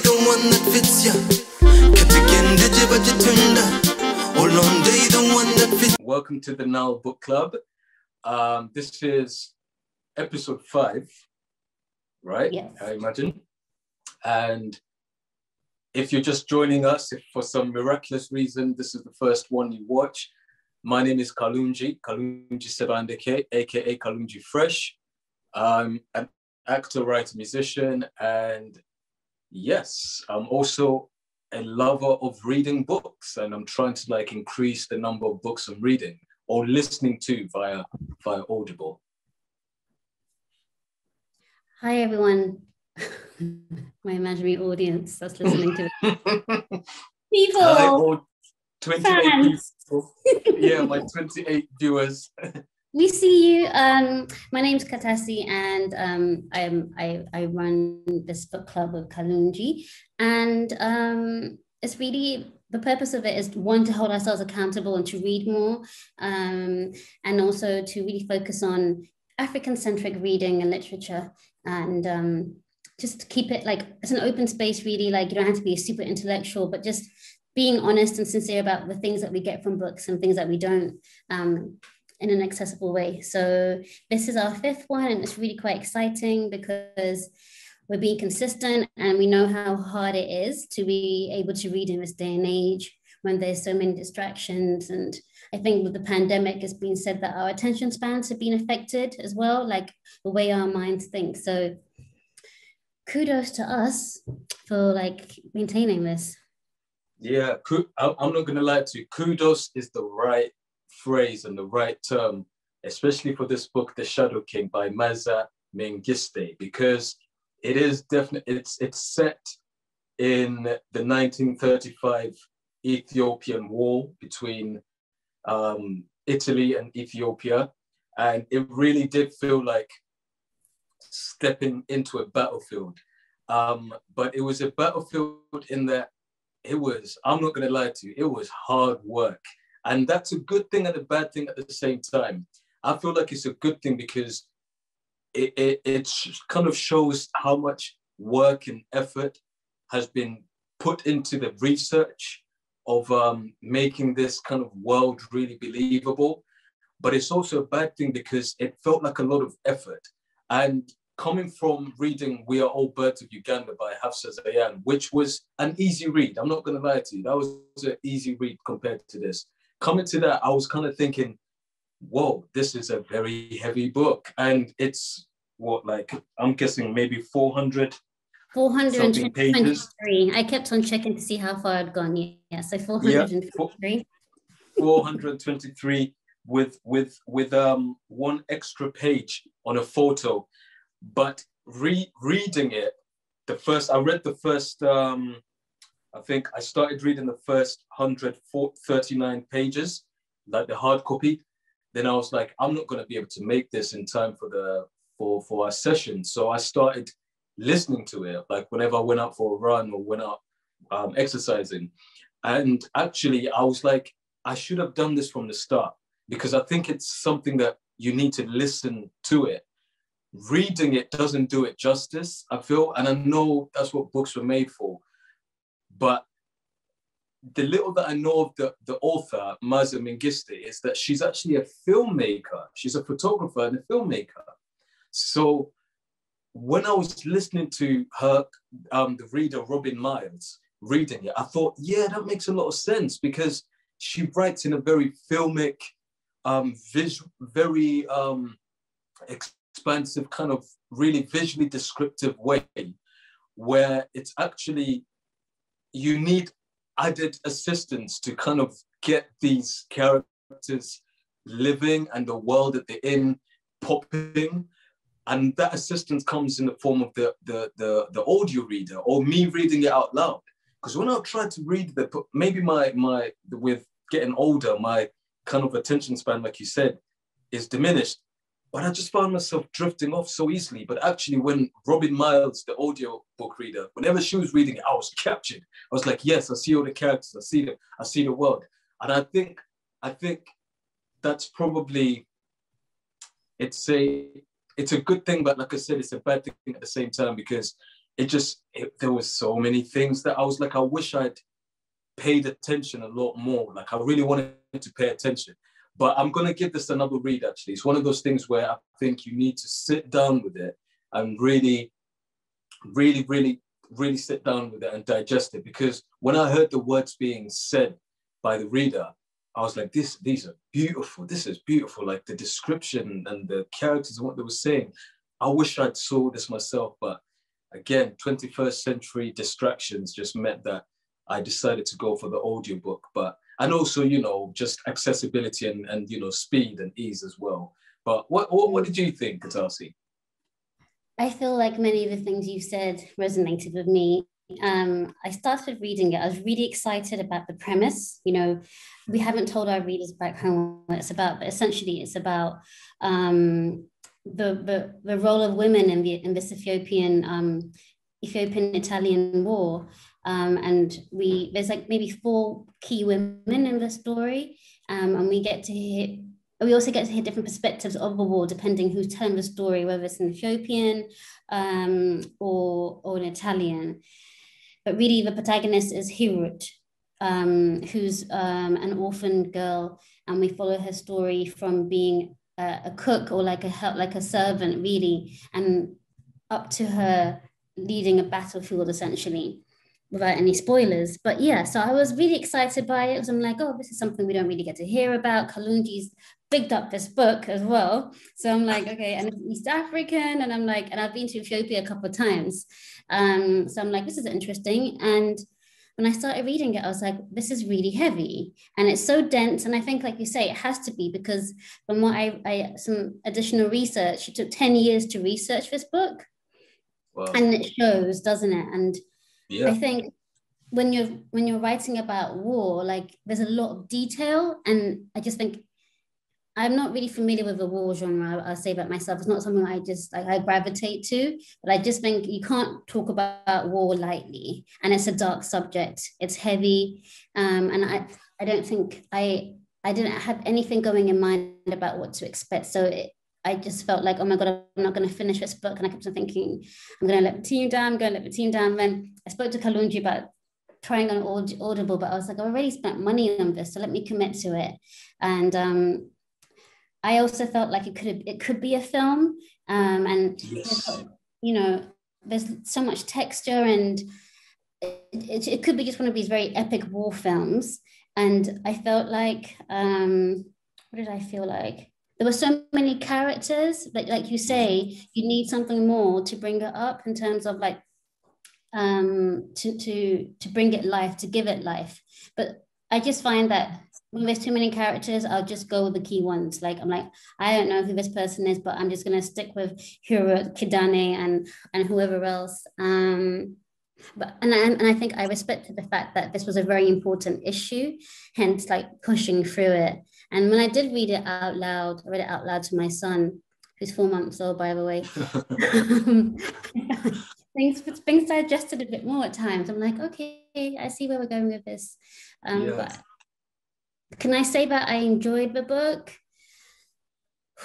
the one that fits ya. Welcome to the Nile Book Club. This is episode 5, right? Yes. I imagine. And if you're just joining us, if for some miraculous reason this is the first one you watch, my name is Kalungi Sebandeke, aka Kalungi Fresh. I'm an actor, writer, musician, and yes, I'm also a lover of reading books, and I'm trying to increase the number of books I'm reading or listening to via Audible. Hi everyone, my imaginary audience that's listening to it. People, hi, all 28 fans. people. Yeah, my 28 viewers. We see you. My name's Katasi, and I run this book club with Kalungi, and it's really, the purpose of it is one, to hold ourselves accountable and to read more, and also to really focus on African-centric reading and literature, and just keep it it's an open space, really. You don't have to be a super intellectual, but just being honest and sincere about the things that we get from books and things that we don't, in an accessible way. So this is our 5th one, and it's really quite exciting because we're being consistent, and we know how hard it is to be able to read in this day and age when there's so many distractions. And I think with the pandemic, it's been said that our attention spans have been affected as well, the way our minds think. So kudos to us for maintaining this. Yeah, I'm not gonna lie to you, kudos is the right phrase and the right term, especially for this book, The Shadow King by Maaza Mengiste, because it is definitely, it's set in the 1935 Ethiopian war between Italy and Ethiopia, and it really did feel like stepping into a battlefield, but it was a battlefield in that it was, I'm not gonna lie to you, it was hard work. And that's a good thing and a bad thing at the same time. I feel like it's a good thing because it kind of shows how much work and effort has been put into the research of making this kind of world really believable. But it's also a bad thing because it felt like a lot of effort. And coming from reading We Are All Birds of Uganda by Hafsa Zayan, which was an easy read. I'm not gonna lie to you, that was an easy read compared to this. Coming to that, I was kind of thinking, whoa, this is a very heavy book. And it's what, I'm guessing maybe 423 pages. I kept on checking to see how far I'd gone. Yeah, so 423. Yeah, 423 with one extra page on a photo. But reading it, I read the first, I think I started reading the first 139 pages, like the hard copy. Then I was like, I'm not going to be able to make this in time for our session. So I started listening to it, whenever I went out for a run or went out exercising. And actually, I was like, I should have done this from the start, because I think it's something that you need to listen to it. Reading it doesn't do it justice, I feel. And I know that's what books were made for. But the little that I know of the author, Maaza Mengiste, is that she's actually a filmmaker. She's a photographer and a filmmaker. So when I was listening to her, the reader, Robin Miles, reading it, I thought, yeah, that makes a lot of sense, because she writes in a very filmic, very expansive, kind of really visually descriptive way, where it's actually, you need added assistance to kind of get these characters living and the world that they're in popping. And that assistance comes in the form of the audio reader, or me reading it out loud. Because when I try to read maybe with getting older, my kind of attention span, like you said, is diminished. But I just found myself drifting off so easily. But actually, when Robin Miles, the audio book reader, whenever she was reading it, I was captured. I was like, yes, I see all the characters, I see them, I see the world. And I think that's probably, it's it's a good thing, but like I said, it's a bad thing at the same time, because there was so many things that I was like, I wish I'd paid attention a lot more. Like I really wanted to pay attention. But I'm going to give this another read, actually. It's one of those things where I think you need to sit down with it and really, really, really, really sit down with it and digest it. Because when I heard the words being said by the reader, I was like, these are beautiful. This is beautiful. Like the description and the characters and what they were saying. I wish I'd saw this myself. But again, 21st century distractions just meant that I decided to go for the audiobook. And also, just accessibility and speed and ease as well. But what did you think, Katasi? I feel like many of the things you said resonated with me. I started reading it. I was really excited about the premise. We haven't told our readers back home what it's about, but essentially it's about the role of women in this Ethiopian Italian war. And there's like maybe 4 key women in the story, and we also get to hear different perspectives of the war, depending who's telling the story, whether it's an Ethiopian or an Italian. But really, the protagonist is Hirut, who's an orphan girl, and we follow her story from being a cook or like a servant, really, and up to her leading a battlefield, essentially, without any spoilers. But yeah, so I was really excited by it. I'm like, oh, this is something we don't really get to hear about. Kalungi's picked up this book as well. So I'm like, okay, and it's East African, and I'm like, and I've been to Ethiopia a couple of times. So I'm like, this is interesting. And when I started reading it, I was like, this is really heavy and it's so dense. And I think, like you say, it has to be, because from what some additional research, it took 10 years to research this book. Wow. And it shows, doesn't it? And yeah. I think when you're writing about war, like there's a lot of detail, and I just think I'm not really familiar with the war genre. I'll say about myself, it's not something I gravitate to, but I just think you can't talk about war lightly, and it's a dark subject. It's heavy, and I don't think I didn't have anything going in mind about what to expect. So I just felt like, oh my God, I'm not going to finish this book. And I kept on thinking, I'm going to let the team down, Then I spoke to Kalungi about trying on Audible, but I was like, I already spent money on this, so let me commit to it. And I also felt like it could be a film. And, yes. There's so much texture, and it could be just one of these very epic war films. And I felt like, what did I feel like? There were so many characters, but like you say, you need something more to bring it up in terms of like, to bring it life, to give it life. But I just find that when there's too many characters, I'll just go with the key ones. Like, I'm like, I don't know who this person is, but I'm just going to stick with Hura, Kidane, and whoever else. But I think I respected the fact that this was a very important issue, hence like pushing through it. And when I did read it out loud, I read it out loud to my son, who's 4 months old, by the way. things digested a bit more at times. I'm like, okay, I see where we're going with this. Yes. But can I say that I enjoyed the book? I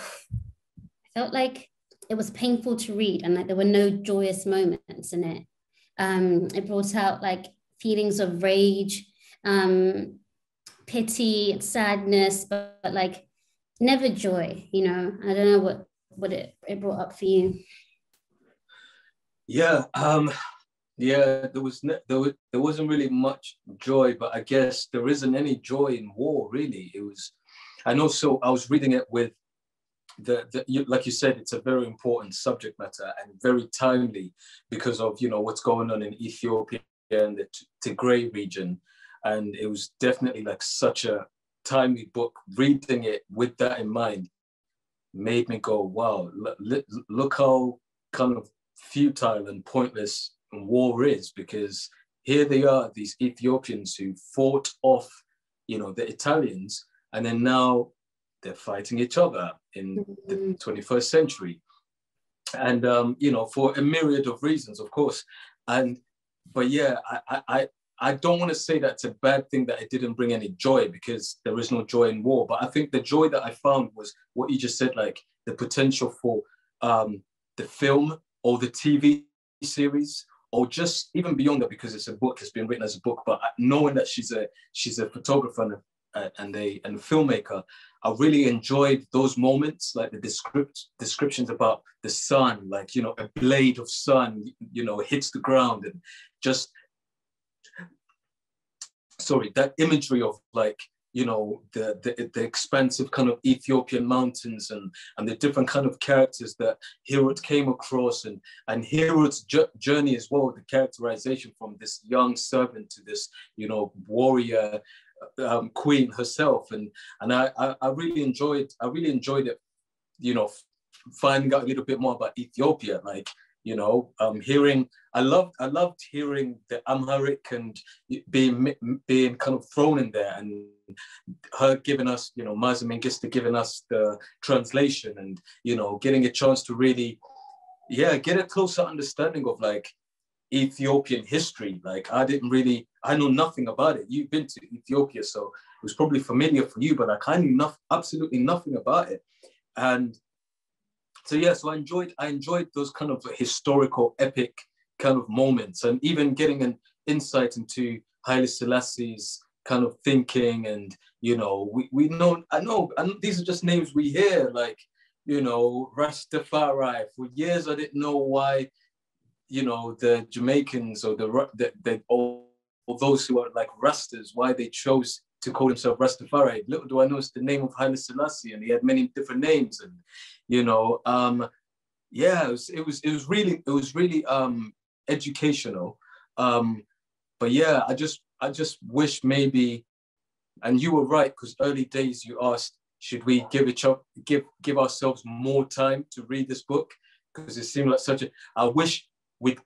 felt like it was painful to read, and like there were no joyous moments in it. It brought out like feelings of rage, pity, sadness, but like never joy. I don't know what it brought up for you. Yeah, there wasn't really much joy, but I guess there isn't any joy in war, really. And also I was reading it with like you said, it's a very important subject matter and very timely because of what's going on in Ethiopia and the Tigray region, and it was definitely like such a timely book. Reading it with that in mind made me go, wow, look how kind of futile and pointless war is, because here they are, these Ethiopians who fought off the Italians, and then now they're fighting each other in the 21st century, and for a myriad of reasons, of course. But yeah, I don't want to say that's a bad thing that it didn't bring any joy, because there is no joy in war. But I think the joy that I found was what you just said, like the potential for the film or the TV series, or just even beyond that, because it's a book, it's been written as a book, but knowing that she's a photographer and a filmmaker, I really enjoyed those moments, like the descriptions about the sun, like, you know, a blade of sun, you know, hits the ground, and just, sorry, that imagery of, like, you know, the expansive kind of Ethiopian mountains, and the different kind of characters that Herod came across, and Herod's journey as well, the characterization from this young servant to this, you know, warrior queen herself, and I really enjoyed it, you know, finding out a little bit more about Ethiopia, like, you know, I loved hearing the Amharic and being kind of thrown in there, and her giving us, you know, Maaza Mengiste giving us the translation, and, you know, getting a chance to really, get a closer understanding of, like, Ethiopian history. Like, I know nothing about it. You've been to Ethiopia, so it was probably familiar for you, but like, I knew absolutely nothing about it. And so so I enjoyed those kind of historical, epic kind of moments, and even getting an insight into Haile Selassie's kind of thinking. And, you know, I know these are just names we hear, like, you know, Rastafari. For years, I didn't know why, you know, the Jamaicans or or those who are like Rastas, why they chose to call themselves Rastafari. Little do I know it's the name of Haile Selassie, and he had many different names. And, you know, it was really educational. But yeah, I just wish maybe, and you were right, because early days you asked, should we give ourselves more time to read this book? Because it seemed like I wish we'd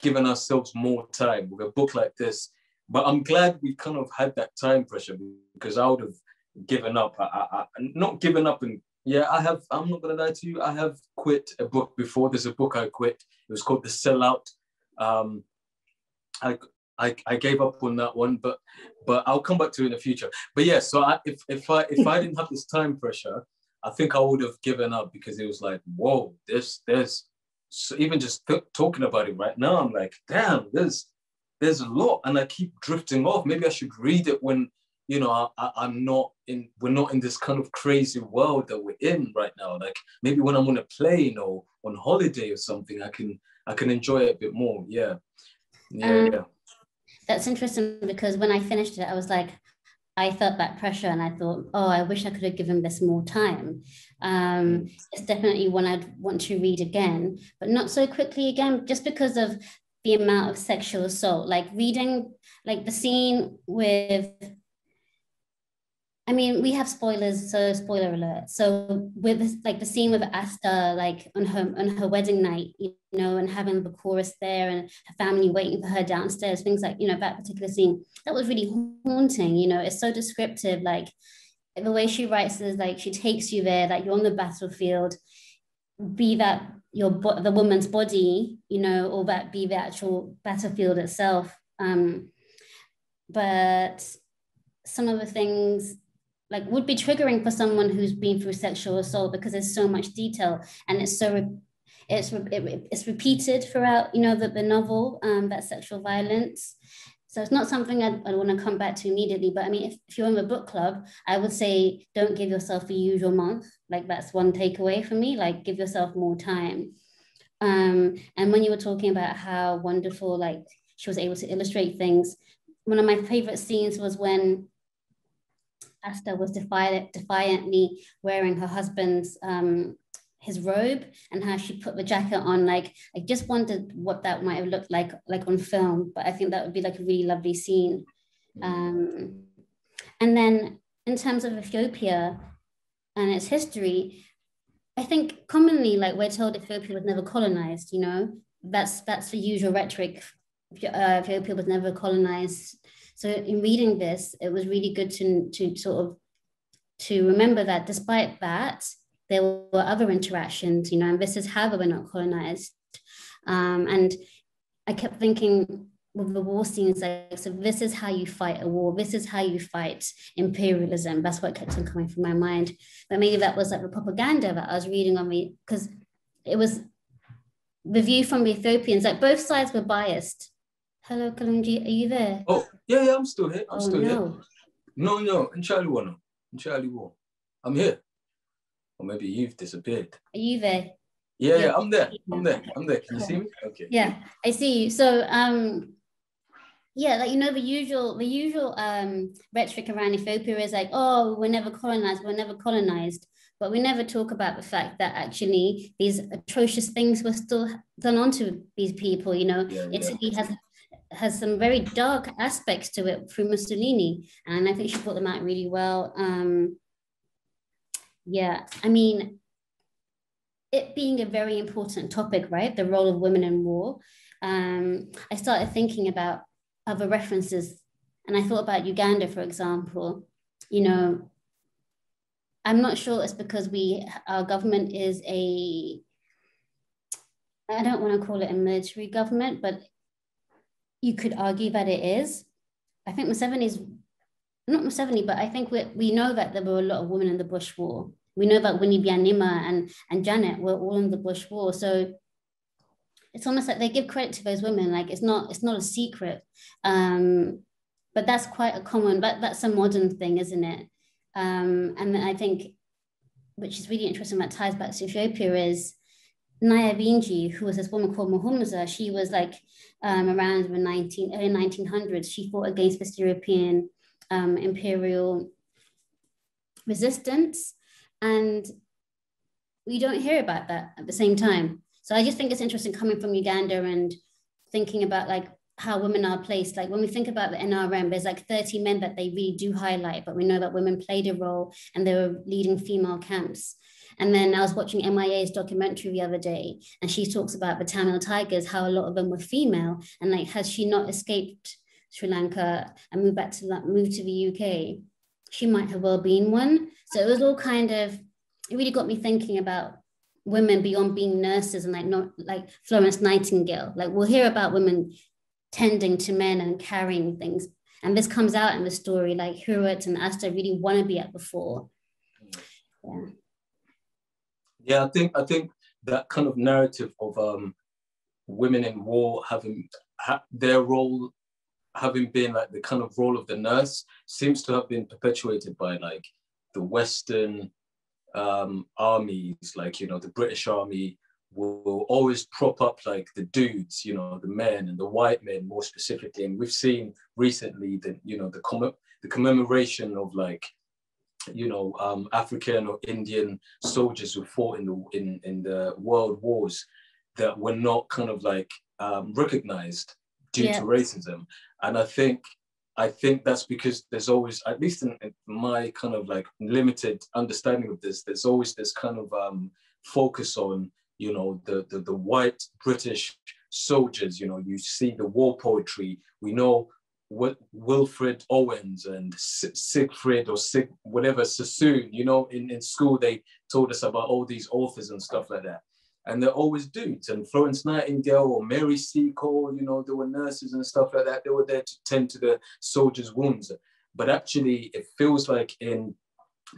given ourselves more time with a book like this. But I'm glad we kind of had that time pressure, because I would have given up. Not given up, and I'm not gonna lie to you, I have quit a book before. There's a book I quit. It was called The Sellout. I gave up on that one, but I'll come back to it in the future. But yeah, so if I didn't have this time pressure, I think I would have given up, because it was like, whoa, there's so even just talking about it right now, I'm like, damn, there's a lot, and I keep drifting off. Maybe I should read it when, you know, we're not in this kind of crazy world that we're in right now. Like, maybe when I'm on a plane or on holiday or something, I can enjoy it a bit more. Yeah. That's interesting, because when I finished it, I was like, I felt that pressure, and I thought, oh, I wish I could have given this more time. It's definitely one I'd want to read again, but not so quickly again, just because of the amount of sexual assault. Like, reading, like, the scene with, I mean, we have spoilers, so spoiler alert. So with this, like, the scene with Asta, like on her wedding night, you know, and having the chorus there, and her family waiting for her downstairs, things like, you know, that particular scene, that was really haunting. You know, it's so descriptive. Like, the way she writes is like, she takes you there, like you're on the battlefield, be that the woman's body, you know, or that be the actual battlefield itself. But some of the things, like, would be triggering for someone who's been through sexual assault, because there's so much detail, and it's repeated throughout, you know, the novel, that sexual violence. So it's not something I want to come back to immediately. But I mean, if you're in a book club, I would say don't give yourself the usual month. Like, that's one takeaway for me. Like, give yourself more time. And when you were talking about how wonderful, like, she was able to illustrate things, one of my favorite scenes was when Asta was defiantly wearing her husband's his robe, and how she put the jacket on. Like, I just wondered what that might have looked like on film, but I think that would be like a really lovely scene. And then in terms of Ethiopia and its history, I think commonly, like, we're told Ethiopia was never colonized, you know, that's the usual rhetoric. Ethiopia was never colonized. So in reading this, it was really good to sort of to remember that despite that, there were other interactions, you know, and this is how we were not colonized. And I kept thinking with the war scenes, like, so this is how you fight a war. This is how you fight imperialism. That's what kept on coming from my mind. But maybe that was like the propaganda that I was reading on me, because it was the view from the Ethiopians, like both sides were biased. Hello, Kalungi, are you there? Oh, yeah, I'm still here. I'm still no. here. No, in Charlie War. I'm here. Or maybe you've disappeared. Are you there? Yeah, I'm there. Can you see me? Okay. Yeah, I see you. So yeah, like the usual rhetoric around Ethiopia is like, oh, we're never colonized, but we never talk about the fact that actually these atrocious things were still done onto these people. Italy has some very dark aspects to it through Mussolini, and I think she brought them out really well. Yeah, I mean, it being a very important topic, right? The role of women in war. I started thinking about other references, and I thought about Uganda, for example. I'm not sure it's because our government is I don't want to call it a military government, but you could argue that it is. I think not Museveni, but I think we know that there were a lot of women in the Bush War. We know that Winnie Byanyima and Janet were all in the Bush War. So it's almost like they give credit to those women. Like it's not a secret. But that's quite a common, that's a modern thing, isn't it? And then I think, which is really interesting, that ties back to Ethiopia, is Naya Binji, who was this woman called Muhumuza. She was like around the early 1900s. She fought against this European imperial resistance. And we don't hear about that at the same time. So I just think it's interesting coming from Uganda and thinking about like how women are placed. Like when we think about the NRM, there's like 30 men that they really do highlight, but we know that women played a role and they were leading female camps. And then I was watching MIA's documentary the other day, and she talks about the Tamil Tigers, how a lot of them were female, and like, has she not escaped Sri Lanka and moved to the UK, she might have well been one. So it was all kind of, it really got me thinking about women beyond being nurses and like not like Florence Nightingale. Like we'll hear about women tending to men and carrying things, and this comes out in the story. Like Hurut and Asta really want to be at the fore. Yeah, I think that kind of narrative of women in war having their role having been like the kind of role of the nurse seems to have been perpetuated by like the Western armies, like the British Army will always prop up like the dudes, the men and the white men more specifically. And we've seen recently that the commemoration of like African or Indian soldiers who fought in the world wars that were not kind of like recognized due to racism. And I think that's because there's always, at least in my kind of like limited understanding of this, there's always this kind of focus on the white British soldiers. You see the war poetry. We know what Wilfred Owens and Siegfried or whatever Sassoon, in school they told us about all these authors and stuff like that. And they're always dudes. And Florence Nightingale or Mary Seacole, there were nurses and stuff like that. They were there to tend to the soldiers' wounds. But actually, it feels like in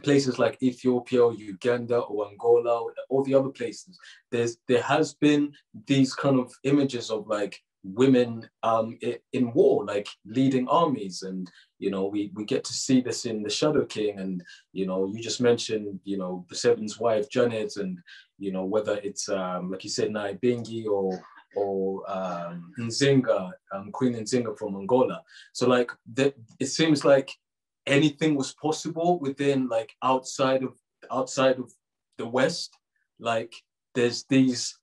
places like Ethiopia or Uganda or Angola or all the other places, there has been these kind of images of like women in war, like leading armies. And we get to see this in The Shadow King. And you just mentioned Seven's wife Janet, and whether it's like you said, Naibingi or Nzinga, Queen Nzinga from Angola. So like it seems like anything was possible within like outside of the West. Like there's these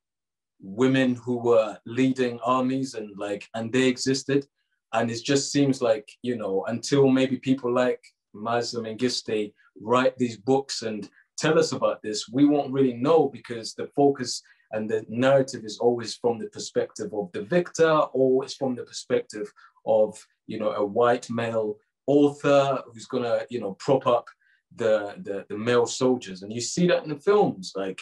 women who were leading armies and they existed. And it just seems like, until maybe people like Maaza Mengiste write these books and tell us about this, we won't really know, because the focus and the narrative is always from the perspective of the victor, or it's from the perspective of, a white male author who's gonna, prop up the male soldiers. And you see that in the films, like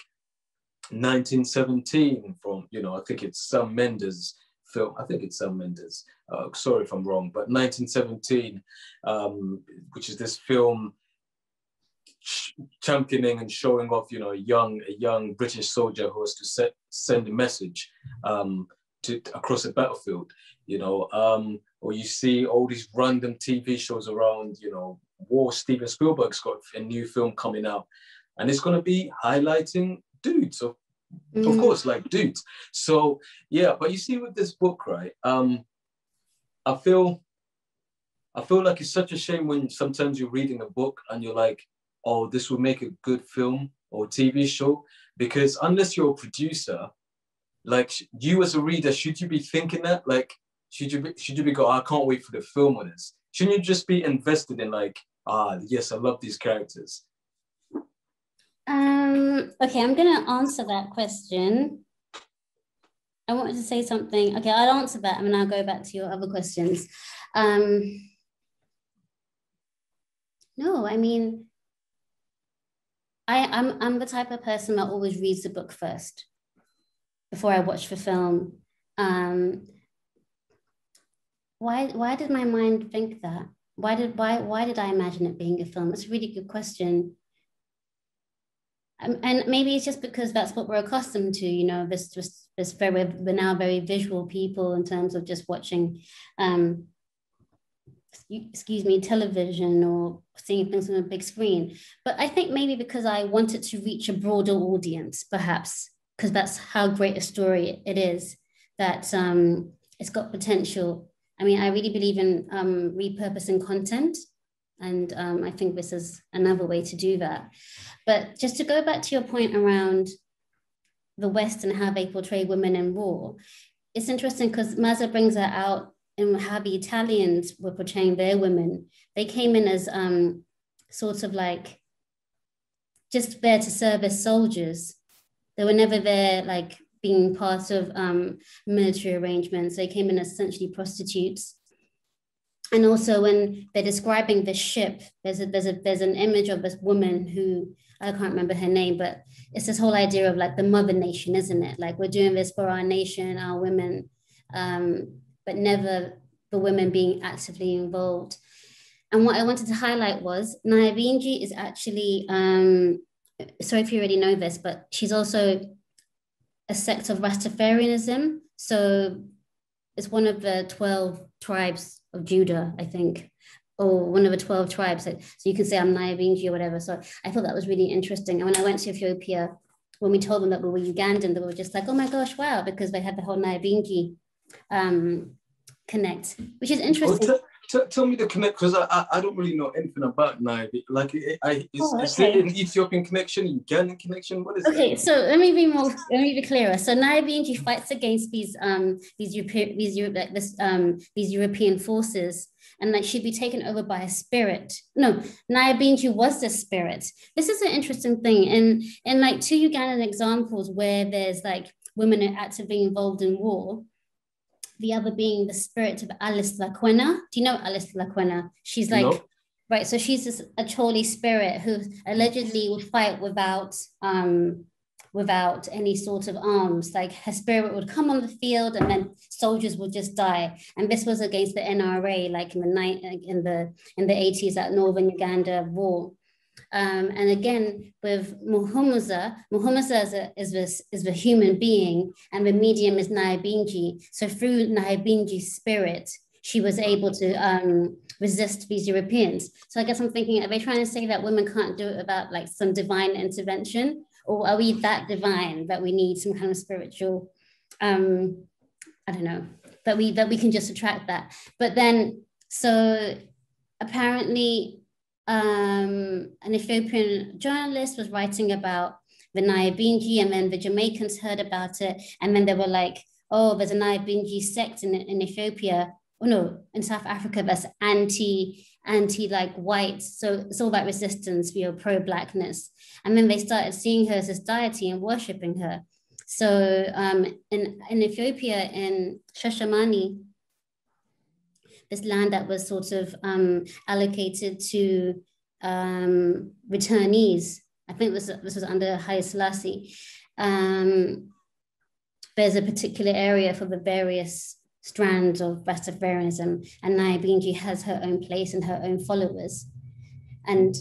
1917 from, I think it's Sam Mendes film. I think it's Sam Mendes. Sorry if I'm wrong, but 1917, which is this film championing and showing off, you know, a young British soldier who was to send a message across the battlefield, you know, or you see all these random TV shows around, you know, war. Steven Spielberg's got a new film coming out, and it's going to be highlighting dudes, of course, like dudes. So yeah, but you see with this book, right? I feel like it's such a shame when sometimes you're reading a book and you're like, oh, this would make a good film or TV show, because unless you're a producer, like you as a reader, should you be thinking that? Like, should you be go, I can't wait for the film on this? Shouldn't you just be invested in like, yes, I love these characters? Okay, I'm gonna answer that question. I wanted to say something. Okay, I'll answer that and then I'll go back to your other questions. No, I mean, I'm the type of person that always reads the book first before I watch the film. Why did my mind think that? Why did I imagine it being a film? That's a really good question. And maybe it's just because that's what we're accustomed to, you know, we're now very visual people in terms of just watching, television or seeing things on a big screen. But I think maybe because I wanted to reach a broader audience, perhaps, because that's how great a story it is, that it's got potential. I mean, I really believe in repurposing content. And I think this is another way to do that. But just to go back to your point around the West and how they portray women in war, it's interesting because Maaza brings that out in how the Italians were portraying their women. They came in as sort of like just there to serve as soldiers. They were never there like being part of military arrangements. They came in as essentially prostitutes. And also when they're describing the ship, there's an image of this woman who, I can't remember her name, but it's this whole idea of like the mother nation, isn't it? Like we're doing this for our nation, our women, but never the women being actively involved. And what I wanted to highlight was Nyabingi is actually, sorry if you already know this, but she's also a sect of Rastafarianism. So it's one of the 12 tribes of Judah, I think, or one of the 12 tribes. So you can say I'm Nyabingi or whatever. So I thought that was really interesting. And when I went to Ethiopia, when we told them that we were Ugandan, they were just like, oh my gosh, wow, because they had the whole Nyabingi connect, which is interesting. Well, tell me the connect, because I don't really know anything about Nile. Like, is it an Ethiopian connection, Ugandan connection? What is it? Okay, so let me be clearer. So Nyabingi fights against these European forces, and that should be taken over by a spirit. No, Nyabingi was the spirit. This is an interesting thing, and like two Ugandan examples where there's like women are actively involved in war. The other being the spirit of Alice Lakwena. Do you know Alice Lakwena? She's like, no. Right, so she's this a Choli spirit who allegedly would fight without any sort of arms. Like her spirit would come on the field and then soldiers would just die. And this was against the NRA, like in the 80s at Northern Uganda war. And again, with Muhumuza is the human being, and the medium is Nyabingi. So through Nyabingi's spirit, she was able to resist these Europeans. So I guess I'm thinking, are they trying to say that women can't do it without like some divine intervention? Or are we that divine that we need some kind of spiritual, I don't know, that we can just attract that? But then, so apparently, an Ethiopian journalist was writing about the Nyabingi, and then the Jamaicans heard about it, and then they were like, oh, there's a Nyabingi sect in Ethiopia, oh no, in South Africa that's anti like white, so it's all about resistance, pro-blackness. And then they started seeing her as this deity and worshipping her. So in Ethiopia, in Shashamani, this land that was sort of allocated to returnees. I think this was under Haile Selassie. There's a particular area for the various strands of Rastafarianism, and Nyabingi has her own place and her own followers. And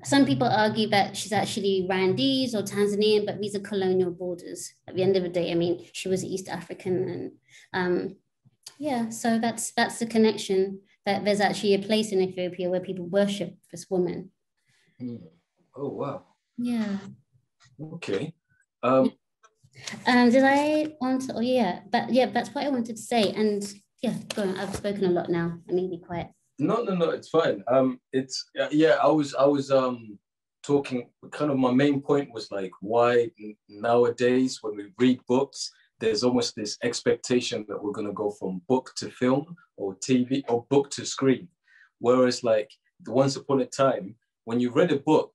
some people argue that she's actually Rwandese or Tanzanian, but these are colonial borders. At the end of the day, I mean, she was East African, and yeah, so that's the connection, that there's actually a place in Ethiopia where people worship this woman. Mm. Oh, wow. Yeah. Okay. Did I want to, oh yeah, but yeah, that's what I wanted to say. And yeah, go on. I've spoken a lot now. I may be quiet. No, it's fine. It's yeah, I was talking, kind of my main point was like why nowadays when we read books, there's almost this expectation that we're gonna go from book to film or TV or book to screen. Whereas like the once upon a time, when you read a book,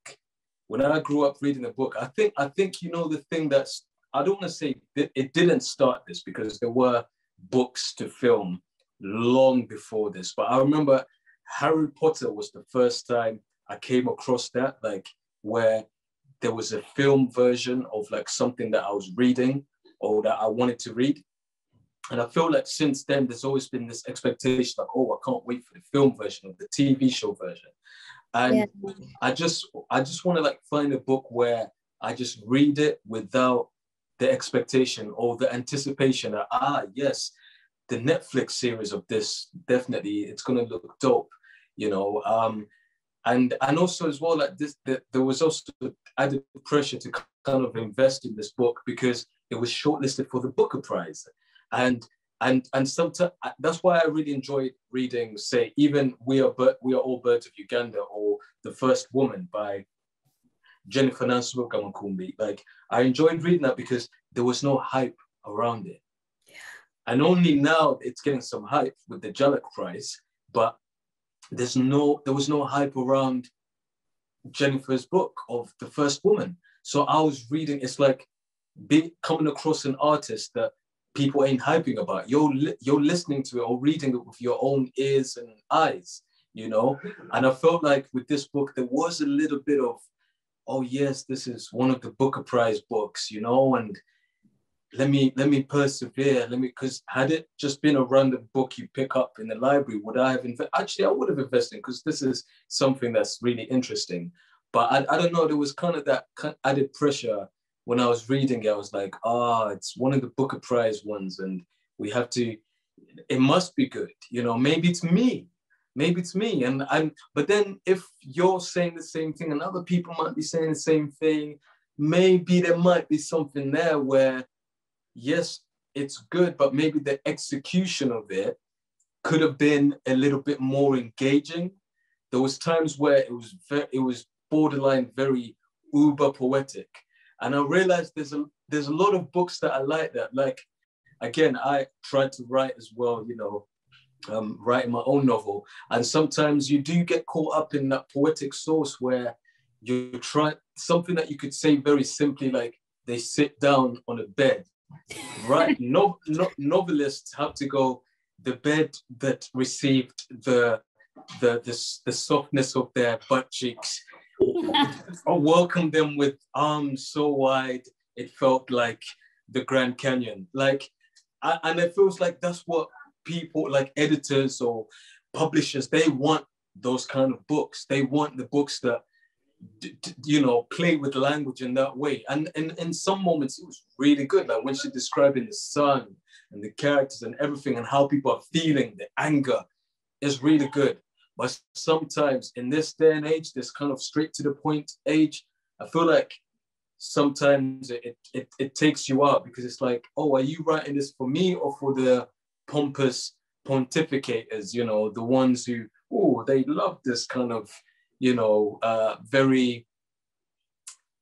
when I grew up reading a book, I think you know the thing that's, I don't want to say that it didn't start this, because there were books to film long before this. But I remember Harry Potter was the first time I came across that, like where there was a film version of like something that I was reading or that I wanted to read. And I feel like since then, there's always been this expectation like, oh, I can't wait for the film version of the TV show version. And Yeah. I just want to like find a book where I just read it without the expectation or the anticipation that, yes, the Netflix series of this, definitely it's gonna look dope, you know. And also as well, like this, there was also added pressure to kind of invest in this book because it was shortlisted for the Booker Prize, and sometimes that's why I really enjoyed reading, say, even we are all birds of Uganda or The First Woman by Jennifer Nansuka Makumbi. Like I enjoyed reading that because there was no hype around it. And only now it's getting some hype with the Jalak Prize, but there was no hype around Jennifer's book of The First Woman. So I was reading, it's like coming across an artist that people ain't hyping about. You're listening to it or reading it with your own ears and eyes, you know? And I felt like with this book, there was a little bit of, oh yes, this is one of the Booker Prize books, you know, and let me persevere. Because had it just been a random book you pick up in the library, would I have actually I would have invested, because this is something that's really interesting. But I don't know, there was kind of that added pressure when I was reading it. I was like, it's one of the Booker Prize ones, and we have to, it must be good, you know, maybe it's me. And but then if you're saying the same thing and other people might be saying the same thing, maybe there might be something there where, yes, it's good, but maybe the execution of it could have been a little bit more engaging. There was times where it was borderline very uber poetic, and I realized there's a lot of books that I like that. Like again, I tried to write as well, you know, writing my own novel, and sometimes you do get caught up in that poetic source where you try something that you could say very simply, like they sit down on a bed. Right, novelists have to go, the bed that received the softness of their butt cheeks, or welcome them with arms so wide it felt like the Grand Canyon. Like, and it feels like that's what people like editors or publishers, they want those kind of books. They want the books that you know, play with language in that way. And in some moments it was really good, like when she's describing the sun and the characters and everything and how people are feeling the anger is really good. But sometimes in this day and age, this kind of straight to the point age, I feel like sometimes it takes you out, because it's like, oh, are you writing this for me or for the pompous pontificators, you know, the ones who, oh, they love this kind of, you know, very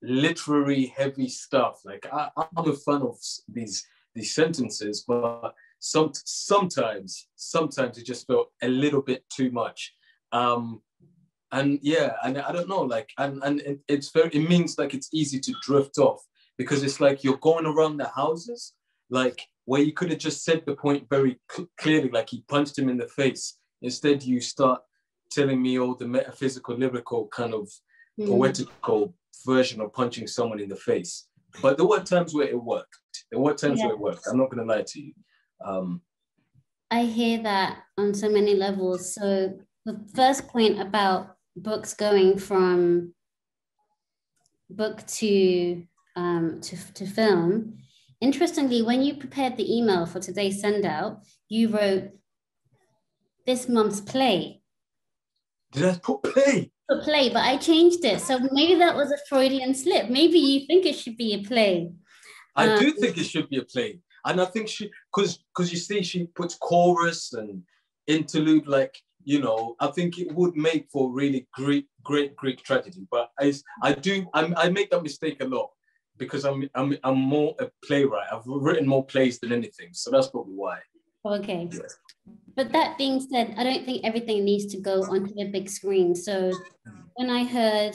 literary heavy stuff. Like I'm a fan of these sentences, but sometimes it just felt a little bit too much. And yeah, and I don't know, like, and it means like it's easy to drift off, because it's like you're going around the houses, like where you could have just said the point very clearly, like he punched him in the face. Instead, you start telling me all the metaphysical, lyrical kind of poetical version of punching someone in the face. But there were times where it worked. Where it worked. I'm not going to lie to you. I hear that on so many levels. So the first point about books going from book to film. Interestingly, when you prepared the email for today's send out, you wrote this month's play. Did I put play? A play, but I changed it. So maybe that was a Freudian slip. Maybe you think it should be a play. I do think it should be a play. And I think because you see, she puts chorus and interlude, like, you know, I think it would make for really great Greek tragedy. But I make that mistake a lot because I'm more a playwright. I've written more plays than anything. So that's probably why. Okay. Yeah. But that being said, I don't think everything needs to go onto the big screen. So when I heard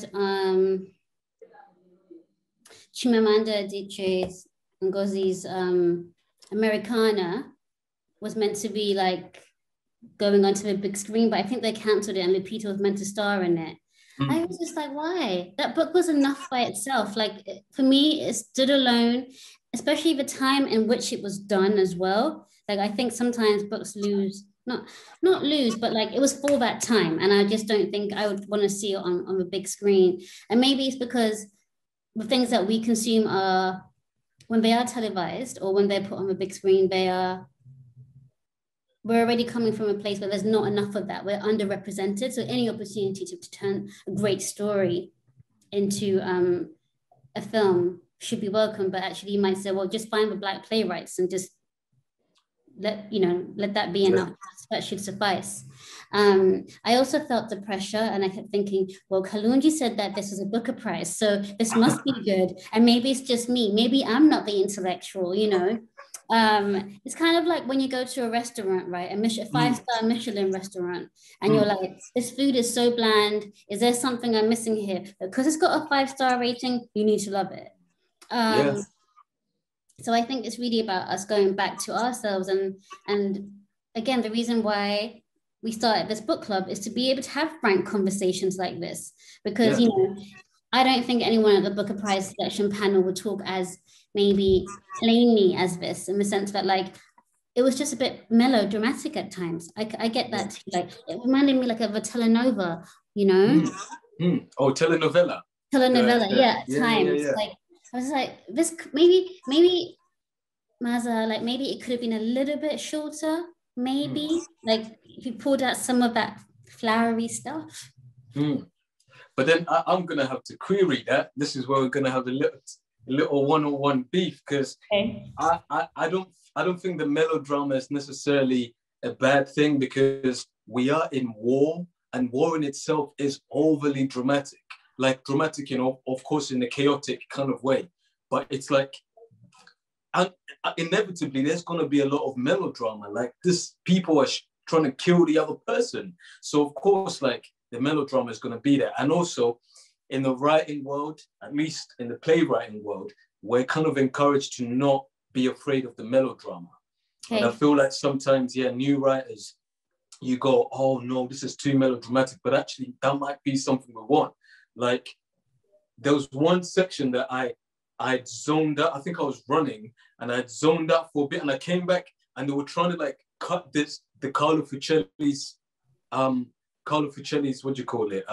Chimamanda Adichie Ngozi's Americana was meant to be like going onto the big screen, but I think they cancelled it and Lupita was meant to star in it. I was just like, why? That book was enough by itself. Like, for me, it stood alone, especially the time in which it was done as well. Like, I think sometimes books lose, not lose, but like it was for that time. And I just don't think I would want to see it on the big screen. And maybe it's because the things that we consume are, when they are televised or when they're put on the big screen, we're already coming from a place where there's not enough of that. We're underrepresented. So any opportunity to turn a great story into a film should be welcome. But actually you might say, well, just find the Black playwrights and just let that be enough. That should suffice. I also felt the pressure and I kept thinking, well, Kalungi said that this is a Booker Prize, so this must be good. And maybe it's just me. Maybe I'm not the intellectual, you know. It's kind of like when you go to a restaurant, right? A 5-star Michelin restaurant, and you're like, this food is so bland. Is there something I'm missing here? Because it's got a 5-star rating, you need to love it. Yes. So I think it's really about us going back to ourselves. And again, the reason why we started this book club is to be able to have frank conversations like this. Because, you know, I don't think anyone at the Booker Prize selection panel would talk as maybe plainly as this, in the sense that, like, it was just a bit melodramatic at times. I get that too. Like, it reminded me like of a telenovela, you know? Oh, telenovela. Yeah, at times. Like, I was like, this maybe Maaza, like maybe it could have been a little bit shorter, maybe. Like if you pulled out some of that flowery stuff. But then I'm gonna have to query that. This is where we're gonna have a little one-on-one beef, because I don't think the melodrama is necessarily a bad thing, because we are in war, and war in itself is overly dramatic. Like dramatic, you know, of course, in a chaotic kind of way. But it's like, inevitably, there's going to be a lot of melodrama. Like this, people are trying to kill the other person. So of course, like the melodrama is going to be there. And also, in the writing world, at least in the playwriting world, we're kind of encouraged to not be afraid of the melodrama. And I feel like sometimes, new writers, you go, oh no, this is too melodramatic. But actually, that might be something we want. Like, there was one section that I'd zoned out. I think I was running and I'd zoned out for a bit, and I came back and they were trying to like cut the Carlo Fucelli's, what do you call it?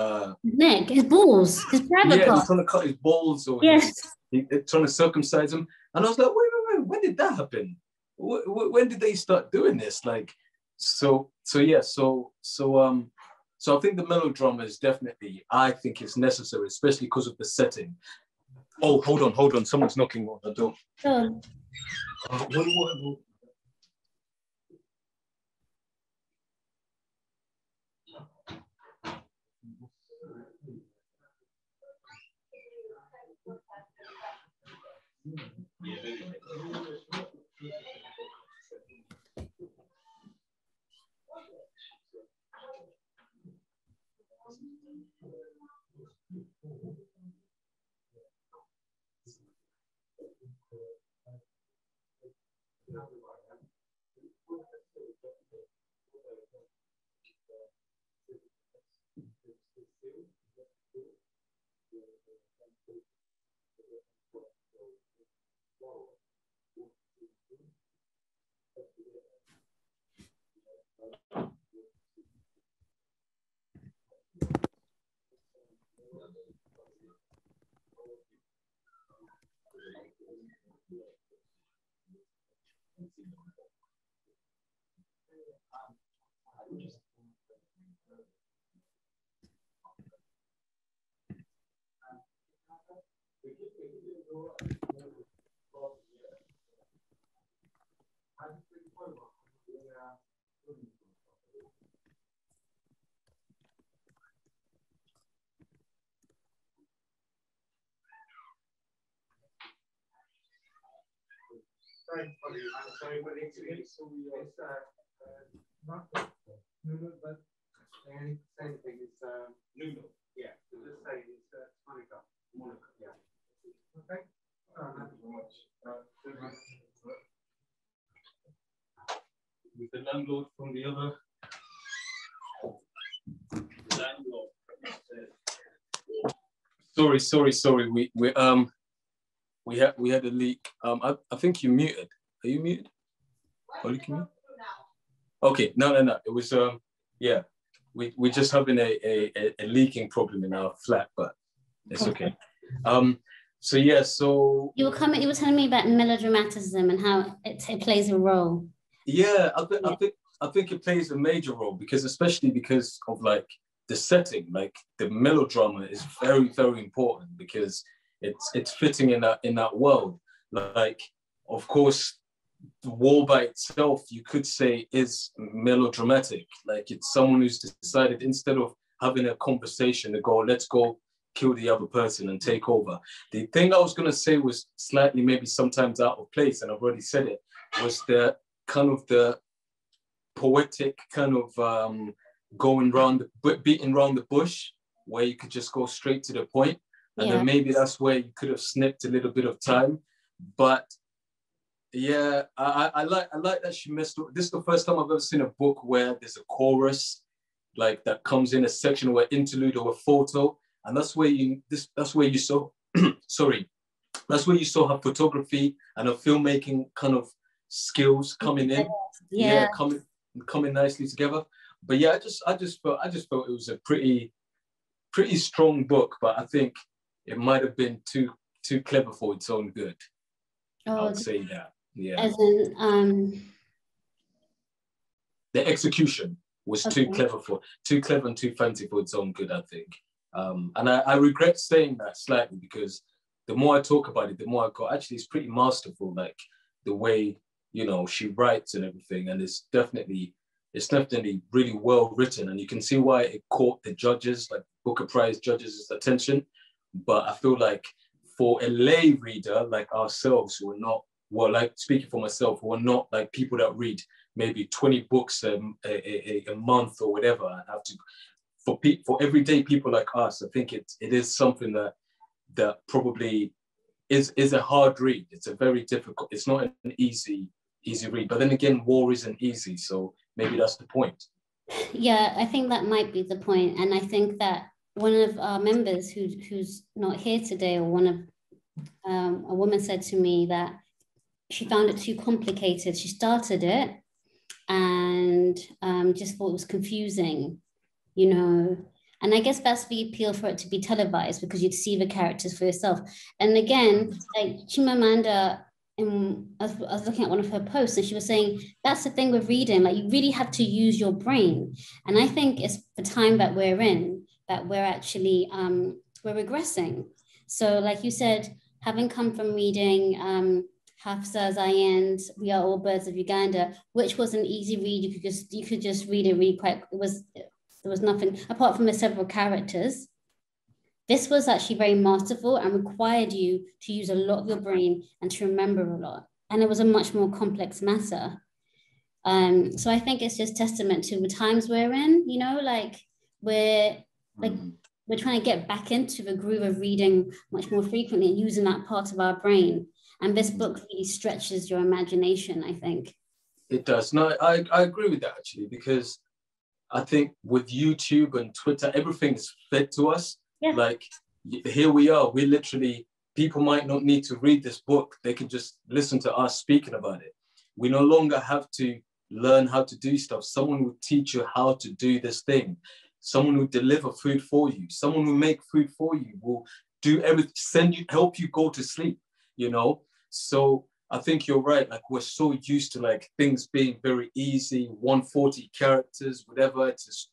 Neck, his balls, his private part. They're trying to cut his balls, or they're trying to circumcise him. And I was like, wait, when did that happen? When did they start doing this? Like, so I think the melodrama is definitely, I think it's necessary, especially because of the setting. Oh, hold on. Someone's knocking on the door. What? Sorry for the incident. So it's not noodle, but same thing. It's noodle. Yeah. So this side is Monica. Monica. Yeah. Okay. Thank you very much. With the landlord from the other landlord. Sorry. We had a leak. I think you muted. Are you muted? Are you muted? Okay, no. It was yeah. We're just having a leaking problem in our flat, but it's okay. So yeah, so you were telling me about melodramaticism and how it plays a role. Yeah, I think it plays a major role especially because of like the setting, like the melodrama is very, very important because it's fitting in that world. Like, of course, the war by itself, you could say, is melodramatic. Like, it's someone who's decided, instead of having a conversation, to go, let's go kill the other person and take over. The thing I was going to say was slightly maybe sometimes out of place, and I've already said it, was the kind of the poetic kind of going round, beating around the bush, where you could just go straight to the point. And then maybe that's where you could have snipped a little bit of time. But yeah, I like that she messed up. This is the first time I've ever seen a book where there's a chorus, like that comes in a section or interlude or a photo. And that's where you saw sorry, that's where you saw her photography and her filmmaking kind of skills coming in. Yeah, coming nicely together. But yeah, I just felt it was a pretty strong book, but I think it might have been too clever for its own good. I would say that. Yeah. As in the execution was too clever and too fancy for its own good, I think. And I regret saying that slightly, because the more I talk about it, the more I go, actually, it's pretty masterful, like the way, you know, she writes and everything. And it's definitely really well written. And you can see why it caught the judges, like Booker Prize judges' attention. But I feel like for a lay reader like ourselves, who are not, well, like speaking for myself, who are not like people that read maybe 20 books a month or whatever, and have to, for everyday people like us, I think it is something that probably is a hard read. It's a very difficult, it's not an easy read. But then again, war isn't easy, so maybe that's the point. Yeah, I think that might be the point. And I think that one of our members who's not here today, or one of a woman said to me that she found it too complicated. She started it and just thought it was confusing, you know. And I guess that's the appeal for it to be televised, because you'd see the characters for yourself. And again, like Chimamanda, I was looking at one of her posts, and she was saying that's the thing with reading, like you really have to use your brain. And I think it's the time that we're in that we're actually we're regressing. So like you said, having come from reading Hafsa Zayan's We Are All Birds of Uganda, which was an easy read, you could just read it really quick. There was nothing apart from the several characters. This was actually very masterful and required you to use a lot of your brain and to remember a lot. And it was a much more complex matter. So I think it's just testament to the times we're in, you know, like we're trying to get back into the groove of reading much more frequently and using that part of our brain. And this book really stretches your imagination, I think. It does. No, I agree with that, actually, because I think with YouTube and Twitter, everything is fed to us. Yeah. Like, here we are. We literally, people might not need to read this book. They can just listen to us speaking about it. We no longer have to learn how to do stuff. Someone will teach you how to do this thing. Someone will deliver food for you. Someone will make food for you, will do everything, help you go to sleep, you know? So I think you're right. Like we're so used to like things being very easy, 140 characters, whatever. It's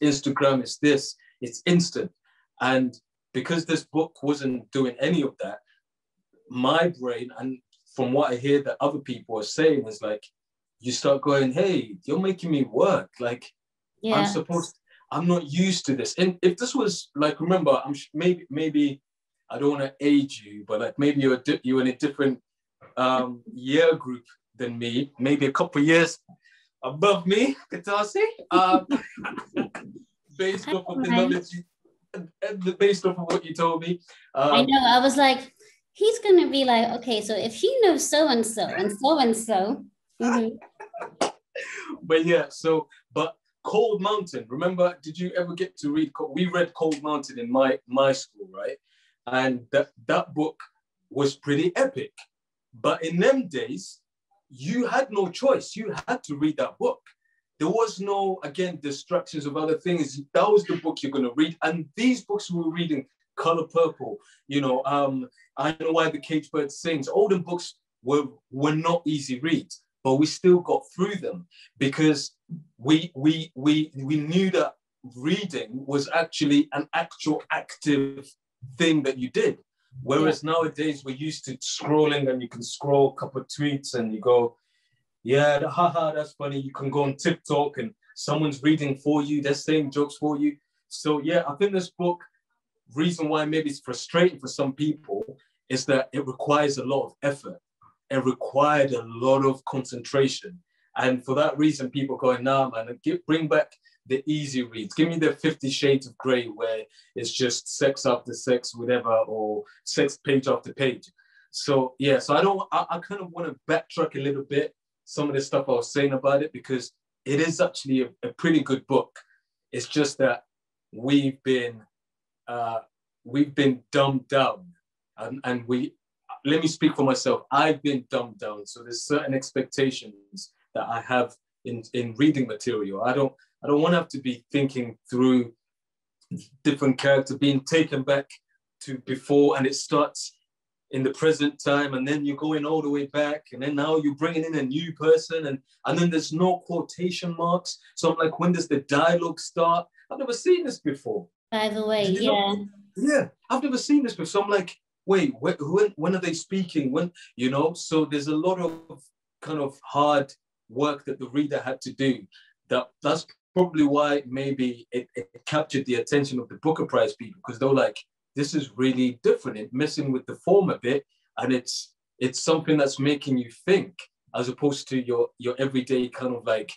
Instagram, it's this, it's instant. And because this book wasn't doing any of that, my brain, and from what I hear that other people are saying, is like, you start going, hey, you're making me work. Like, yeah. I'm not used to this. And if this was like, remember, maybe I don't want to age you, but like maybe you're in a different year group than me, maybe a couple of years above me, Katasi, based off of the knowledge, based off of what you told me. I know, I was like, he's going to be like, okay, so if he knows so-and-so and so-and-so. Mm-hmm. But yeah, but Cold Mountain, remember, did you ever get to read, we read Cold Mountain in my school, right? And that book was pretty epic. But in them days, you had no choice. You had to read that book. There was no, again, distractions of other things. That was the book you're going to read. And these books we were reading, Color Purple, I Know Why the Caged Bird Sings. All the books were not easy reads, but we still got through them because we knew that reading was actually an actual active thing that you did. Whereas nowadays we're used to scrolling, and you can scroll a couple of tweets and you go, yeah, haha, that's funny. You can go on TikTok and someone's reading for you. They're saying jokes for you. So yeah, I think this book, reason why maybe it's frustrating for some people is that it requires a lot of effort. It required a lot of concentration. And for that reason, people going, nah, man, bring back the easy reads. Give me the 50 Shades of Grey where it's just sex after sex, whatever, or sex page after page. So yeah, so I kind of want to backtrack a little bit some of the stuff I was saying about it, because it is actually a pretty good book. It's just that we've been dumbed down, and let me speak for myself. I've been dumbed down. So there's certain expectations that I have in reading material. I don't want to have to be thinking through different characters, being taken back to before, and it starts in the present time, and then you're going all the way back, and then now you're bringing in a new person, and then there's no quotation marks. So I'm like, when does the dialogue start? I've never seen this before. By the way, yeah. Yeah, I've never seen this before. So I'm like, wait, when are they speaking? When, so there's a lot of kind of hard work that the reader had to do. That's probably why maybe it captured the attention of the Booker Prize people, because they were like, this is really different. It's messing with the form a bit, and it's something that's making you think, as opposed to your everyday kind of like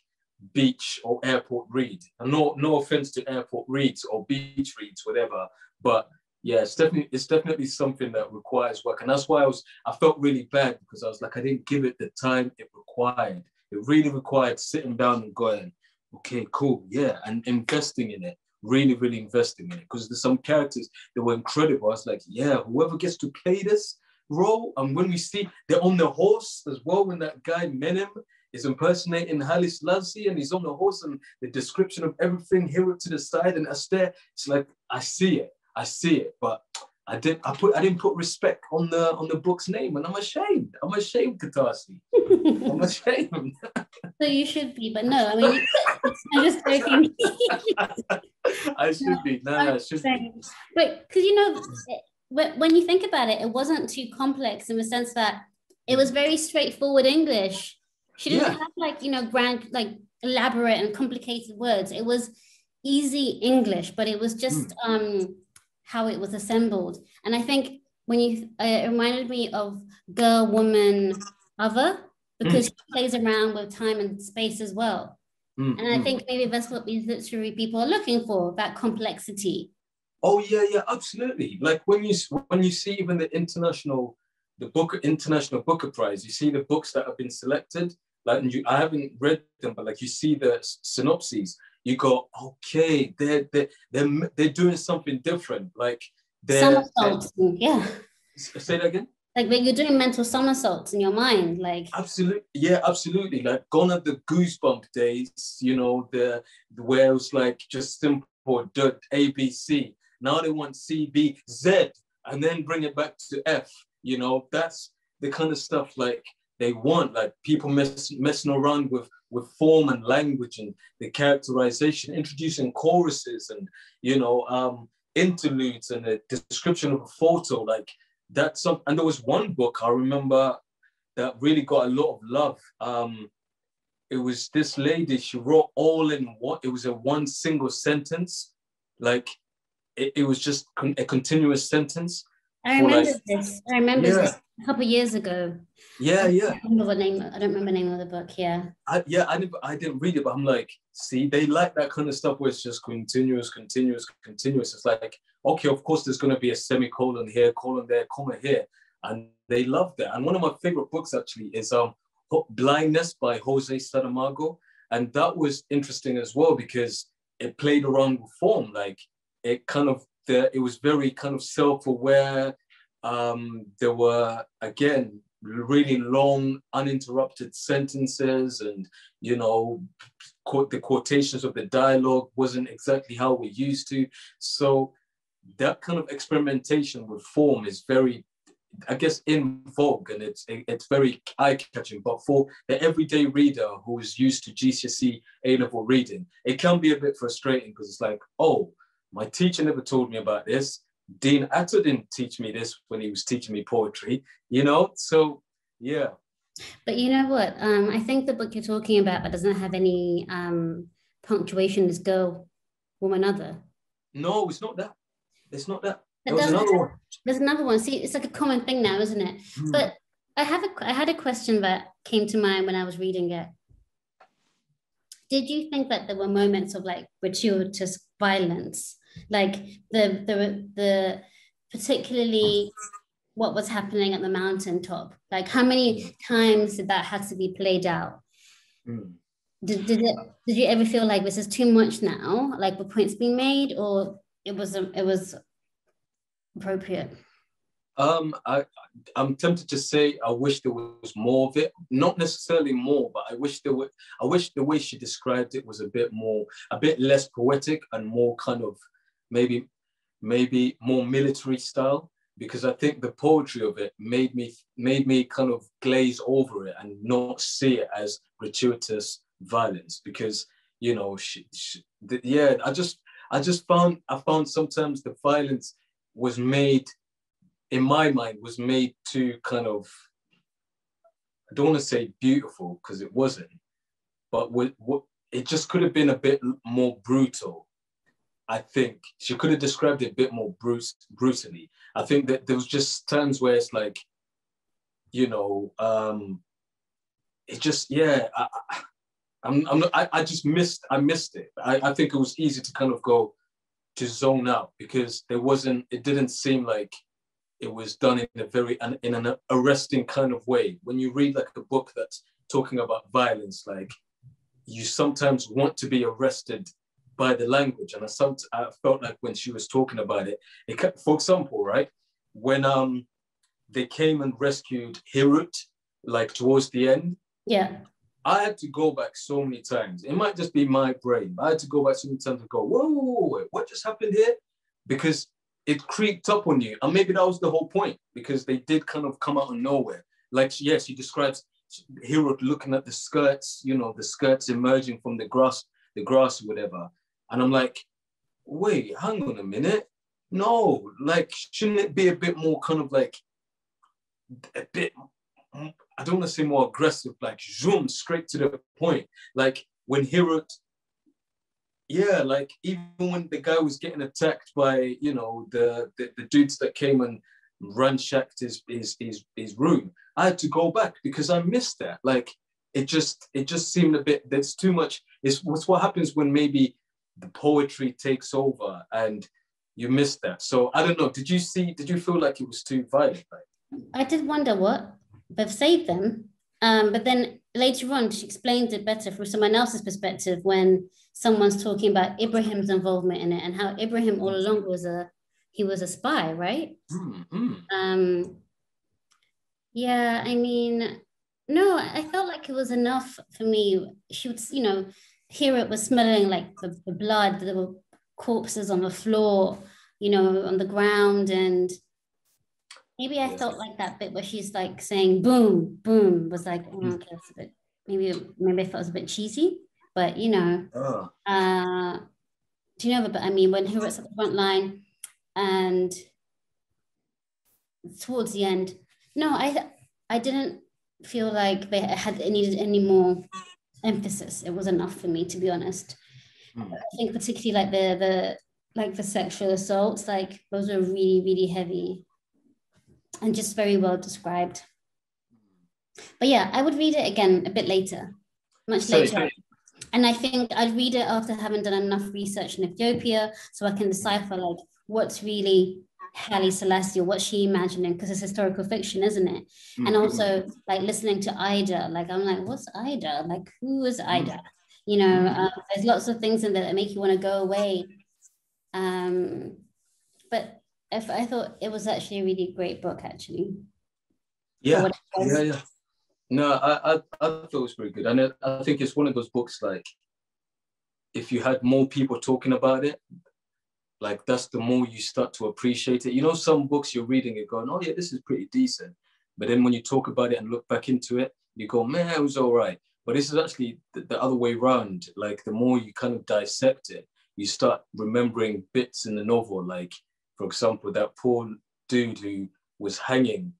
beach or airport read. And no offense to airport reads or beach reads, whatever, but yeah, it's definitely something that requires work. And that's why I felt really bad, because I was like, I didn't give it the time it required. It really required sitting down and going, okay, cool, yeah, and investing in it. Really, really investing in it, because there's some characters that were incredible. I was like, yeah, whoever gets to play this role, and when we see they're on the horse as well, when that guy Menem is impersonating Haile Selassie and he's on the horse, and the description of everything, hero to the side and Astaire, it's like, I see it, but I didn't put respect on the book's name, and I'm ashamed, Katasi. I'm ashamed. So you should be, but no, I mean, I'm just joking. I should be. No, I should be. But because when you think about it, it wasn't too complex in the sense that it was very straightforward English. She didn't have like grand, like elaborate and complicated words. It was easy English, but it was just how it was assembled. And I think when it reminded me of Girl, Woman, Other, because she plays around with time and space as well. And I think maybe that's what these literary people are looking for, that complexity. Oh yeah, absolutely. Like when you see even the International Booker Prize, you see the books that have been selected. Like I haven't read them, but like you see the synopses, you go, okay, they're doing something different. Like somersaults, yeah. Say that again. Like when you're doing mental somersaults in your mind, like absolutely. Like gone are the goosebump days, where it was like just simple ABC. Now they want CBZ and then bring it back to F. That's the kind of stuff like they want, like people messing around with form and language and the characterization, introducing choruses and, interludes and a description of a photo. Like that's some, and there was one book I remember that really got a lot of love. It was this lady, she wrote all in what, it was a one single sentence. Like it was just a continuous sentence. I remember this. I remember this a couple of years ago. Yeah. I don't remember the name of the book. Yeah. I didn't read it, but I'm like, see, they like that kind of stuff where it's just continuous. It's like, okay, of course, there's going to be a semicolon here, colon there, comma here, and they love that. And one of my favorite books actually is Blindness by Jose Saramago, and that was interesting as well because it played around with form, like it was very kind of self-aware. There were, again, really long, uninterrupted sentences, and, the quotations of the dialogue wasn't exactly how we're used to. So that kind of experimentation with form is very, I guess, in vogue, and it's very eye-catching. But for the everyday reader who is used to GCSE A-level reading, it can be a bit frustrating because it's like, oh, my teacher never told me about this. Dean Atta didn't teach me this when he was teaching me poetry, So, yeah. But you know what? I think the book you're talking about that doesn't have any punctuation is Girl, Woman, Other. No, it's not that. It's not that. There's another one. There's another one. See, it's like a common thing now, isn't it? But I had a question that came to mind when I was reading it. Did you think that there were moments of like gratuitous violence? Like the particularly what was happening at the mountaintop, like how many times did that have to be played out? Did you ever feel like this is too much now, like the points being made, or it was appropriate? I'm tempted to say I wish there was more of it, not necessarily more, but I wish the way she described it was a bit less poetic and more kind of maybe more military style, because I think the poetry of it made me kind of glaze over it and not see it as gratuitous violence, because I found sometimes the violence was made, in my mind, was made to kind of, I don't want to say beautiful because it wasn't, but it just could have been a bit more brutal. I think she could have described it a bit more brutally. I think that there was just times where it's like, it just, yeah, I missed it. I think it was easy to kind of go to zone out because it didn't seem like it was done in an arresting kind of way. When you read like a book that's talking about violence, like you sometimes want to be arrested by the language. And I felt like when she was talking about it, for example, right, when they came and rescued Hirut, like towards the end, yeah, I had to go back so many times. It might just be my brain, but I had to go back so many times to go, whoa, what just happened here? Because it creeped up on you. And maybe that was the whole point, because they did kind of come out of nowhere. Like, yes, she describes Hirut looking at the skirts, the skirts emerging from the grass or whatever. And I'm like, wait, hang on a minute. No, like, shouldn't it be a bit more kind of like, a bit, I don't want to say more aggressive, like zoom straight to the point. Like when Hirut, yeah, like even when the guy was getting attacked by, the dudes that came and ransacked his room, I had to go back because I missed that. Like it just seemed a bit, there's too much. It's what happens when maybe the poetry takes over and you miss that. So I don't know. Did you feel like it was too violent? Like? I did wonder what they've saved them. But then later on, she explained it better from someone else's perspective when someone's talking about Ibrahim's involvement in it and how Ibrahim all along was a spy, right? Mm-hmm. Yeah, I mean, no, I felt like it was enough for me. She would, hear it was smelling like the blood. There were corpses on the floor, on the ground, and Maybe I felt like that bit where she's like saying boom, boom was like, oh, okay, that's a bit, maybe I felt it was a bit cheesy, but you know, do you know, but I mean, when he was at the front line and towards the end, no, I didn't feel like it needed any more emphasis. It was enough for me, to be honest. I think particularly like the sexual assaults, like those are really, really heavy and just very well described. But yeah, I would read it again a bit later, much later. And I think I'd read it after having done enough research in Ethiopia so I can decipher like what's really Haile Selassie, or what's she imagining, because it's historical fiction, isn't it? And also like listening to Ida, like I'm like, what's Ida? Like, who is Ida? You know, there's lots of things in there that make you want to go away. But if I thought it was actually a really great book, actually. Yeah. No, I thought it was very good. And I think it's one of those books, like, if you had more people talking about it, like, that's the more you start to appreciate it. You know, some books you're reading, you're going, oh yeah, this is pretty decent. But then when you talk about it and look back into it, you go, man, it was all right. But this is actually the other way around. Like, the more you kind of dissect it, you start remembering bits in the novel. Like, for example, that poor dude who was hanging,